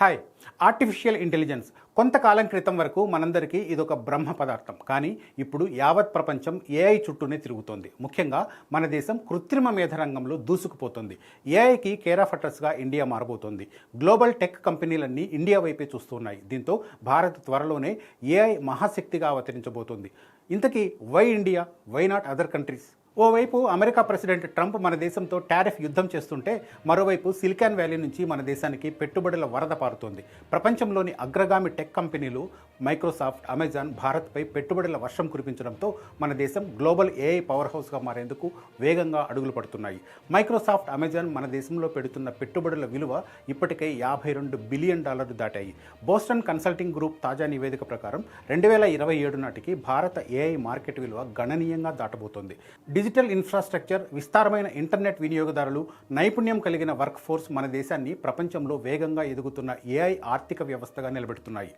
Hi. Artificial intelligence కొంతకాలం క్రితం వరకు మనందరికీ ఇదొక బ్రహ్మ పదార్థం. కానీ ఇప్పుడు యావత్ ప్రపంచం ఏఐ చుట్టూనే తిరుగుతోంది. ముఖ్యంగా మన దేశం కృత్రిమ మేధ రంగంలో దూసుకుపోతుంది. ఏఐకి కేర్ ఆఫ్ అడ్రస్గా ఇండియా మారబోతోంది. గ్లోబల్ టెక్ కంపెనీలన్నీ ఇండియా వైపే చూస్తున్నాయి. దీంతో భారత్ త్వరలోనే ఏఐ మహాశక్తిగా అవతరించబోతోంది. ఇంతకీ why India, why not other countries? ఓవైపు అమెరికా ప్రెసిడెంట్ ట్రంప్ మన దేశంతో టారిఫ్ యుద్ధం చేస్తుంటే, మరోవైపు సిలికాన్ వ్యాలీ నుంచి మన దేశానికి పెట్టుబడుల వరద పారుతోంది. ప్రపంచంలోని అగ్రగామి టెక్ కంపెనీలు మైక్రోసాఫ్ట్, అమెజాన్ భారత్పై పెట్టుబడుల వర్షం కురిపించడంతో మన దేశం గ్లోబల్ ఏఐ పవర్ హౌస్గా మారేందుకు వేగంగా అడుగులు పడుతున్నాయి. మైక్రోసాఫ్ట్, అమెజాన్ మన దేశంలో పెడుతున్న పెట్టుబడుల విలువ ఇప్పటికే $52 బిలియన్ దాటాయి. బోస్టన్ కన్సల్టింగ్ గ్రూప్ తాజా నివేదిక ప్రకారం 2027 నాటికి భారత ఏఐ మార్కెట్ విలువ గణనీయంగా దాటబోతోంది. డిజిటల్ ఇన్ఫ్రాస్ట్రక్చర్, విస్తారమైన ఇంటర్నెట్ వినియోగదారులు, నైపుణ్యం కలిగిన వర్క్ ఫోర్స్ మన దేశాన్ని ప్రపంచంలో వేగంగా ఎదుగుతున్న ఏఐ ఆర్థిక వ్యవస్థగా నిలబెడుతున్నాయి.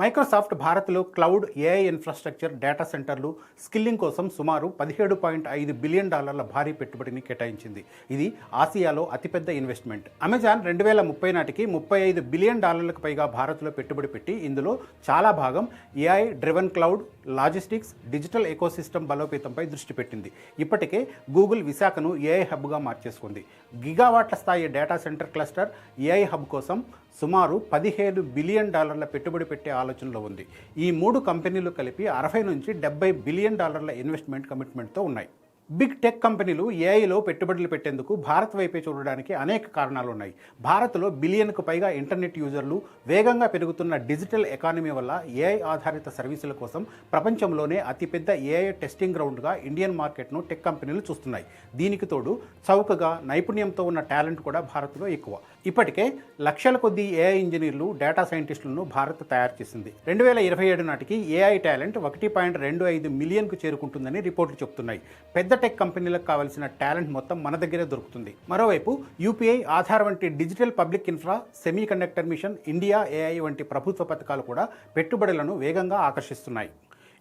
మైక్రోసాఫ్ట్ భారత్లో క్లౌడ్, ఏఐ ఇన్ఫ్రాస్ట్రక్చర్, డేటా సెంటర్లు, స్కిల్లింగ్ కోసం సుమారు $17.5 బిలియన్ భారీ పెట్టుబడిని కేటాయించింది. ఇది ఆసియాలో అతిపెద్ద ఇన్వెస్ట్మెంట్. అమెజాన్ 2030 నాటికి $35 బిలియన్ పైగా భారత్లో పెట్టుబడి పెట్టి, ఇందులో చాలా భాగం AI driven cloud, logistics, digital ecosystem బలోపేతంపై దృష్టి పెట్టింది. ఇప్పటికే గూగుల్ విశాఖను ఏఐ హబ్గా మార్చేసుకుంది. గిగావాట్ల స్థాయి data centre cluster AI hub కోసం సుమారు $17 బిలియన్ పెట్టుబడి పెట్టే ఆలోచనలో ఉంది. ఈ 3 కంపెనీలు కలిపి 60 నుంచి $70 బిలియన్ ఇన్వెస్ట్మెంట్ కమిట్మెంట్తో ఉన్నాయి. బిగ్ టెక్ కంపెనీలు ఏఐలో పెట్టుబడులు పెట్టేందుకు భారత్ వైపే చూడడానికి అనేక కారణాలు ఉన్నాయి. భారత్లో బిలియన్కు పైగా ఇంటర్నెట్ యూజర్లు, వేగంగా పెరుగుతున్న డిజిటల్ ఎకానమీ వల్ల ఏఐ ఆధారిత సర్వీసుల కోసం ప్రపంచంలోనే అతిపెద్ద ఏఐ టెస్టింగ్ గ్రౌండ్గా ఇండియన్ మార్కెట్ను టెక్ కంపెనీలు చూస్తున్నాయి. దీనికి తోడు చౌకగా, నైపుణ్యంతో ఉన్న టాలెంట్ కూడా భారత్లో ఎక్కువ. ఇప్పటికే లక్షల కొద్దీ ఏఐ ఇంజనీర్లు, డేటా సైంటిస్టులను భారత్ తయారు చేసింది. 2027 నాటికి ఏఐ టాలెంట్ 1.25 మిలియన్కు చేరుకుంటుందని రిపోర్టులు చెబుతున్నాయి. పెద్ద టెక్ కంపెనీలకు కావాల్సిన టాలెంట్ మొత్తం మన దగ్గరే దొరుకుతుంది. మరోవైపు యూపీఐ, ఆధార్ వంటి digital public infra, semiconductor mission, India AI వంటి ప్రభుత్వ పథకాలు కూడా పెట్టుబడులను వేగంగా ఆకర్షిస్తున్నాయి.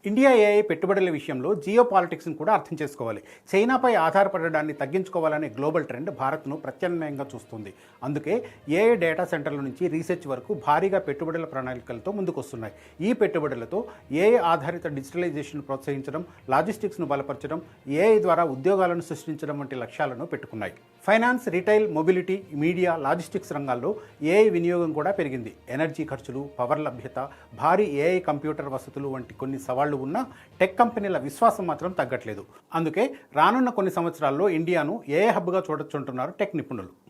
ఇండియా ఏఐ పెట్టుబడుల విషయంలో జియో పాలిటిక్స్ను కూడా అర్థం చేసుకోవాలి. చైనాపై ఆధారపడడాన్ని తగ్గించుకోవాలనే గ్లోబల్ ట్రెండ్ భారత్ను ప్రత్యామ్నాయంగా చూస్తుంది. అందుకే ఏఐ డేటా సెంటర్ల నుంచి రీసెర్చ్ వరకు భారీగా పెట్టుబడుల ప్రణాళికలతో ముందుకొస్తున్నాయి. ఈ పెట్టుబడులతో ఏఐ ఆధారిత డిజిటలైజేషన్ ప్రోత్సహించడం, లాజిస్టిక్స్ను బలపరచడం, ఏఐ ద్వారా ఉద్యోగాలను సృష్టించడం వంటి లక్ష్యాలను పెట్టుకున్నాయి. Finance, retail, mobility, media, logistics రంగాల్లో ఏఐ వినియోగం కూడా పెరిగింది. ఎనర్జీ ఖర్చులు, పవర్ లభ్యత, భారీ ఏఐ కంప్యూటర్ వసతులు వంటి కొన్ని సవాళ్లు ఉన్నా టెక్ కంపెనీల విశ్వాసం మాత్రం తగ్గట్లేదు. అందుకే రానున్న కొన్ని సంవత్సరాల్లో ఇండియాను ఏఐ హబ్గా చూడొచ్చుంటున్నారు టెక్ నిపుణులు.